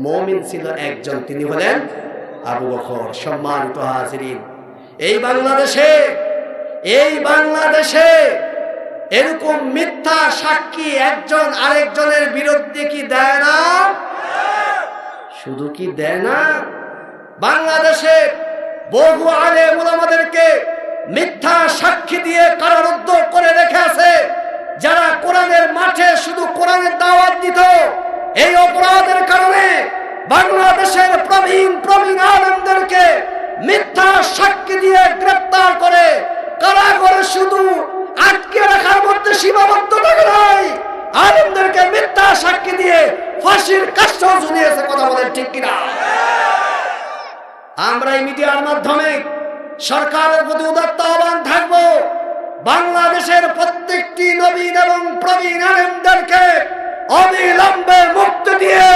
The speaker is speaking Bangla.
মুমিন ছিল একজন, তিনি হলেন আবু বকর। সম্মানিত হাজিরিন, এই বাংলাদেশে এরকম মিথ্যা সাক্ষী একজন আরেকজনের বিরুদ্ধে কি দেয় না? শুধু কি দেয় না, বাংলাদেশে বহু আলেম ওলামাদেরকে মিথ্যা সাক্ষী দিয়ে কারারুদ্ধ করে রেখে আছে। যারা কোরআনের মাঠে শুধু কোরআনের দাওয়াত দিত, এই অপরাধের কারণে বাংলাদেশের প্রবীণ আলেমদেরকে মিথ্যা সাক্ষী দিয়ে গ্রেফতার করে কারাগারে শুধু আটকে রাখার মধ্যে সীমাবদ্ধ থাকে নাই, আলেমদেরকে মিথ্যা সাক্ষী দিয়ে ফাঁসির কাষ্ঠও ঝুলিয়েছে। কথা বলেন ঠিক কিনা? আমরা এই মিডিয়ার মাধ্যমে সরকারের প্রতি উদাত্ত আহ্বান থাকবো, বাংলাদেশের প্রত্যেকটি নবীন এবং প্রবীণ আলেমদেরকে অবিলম্বে মুক্তি দিয়ে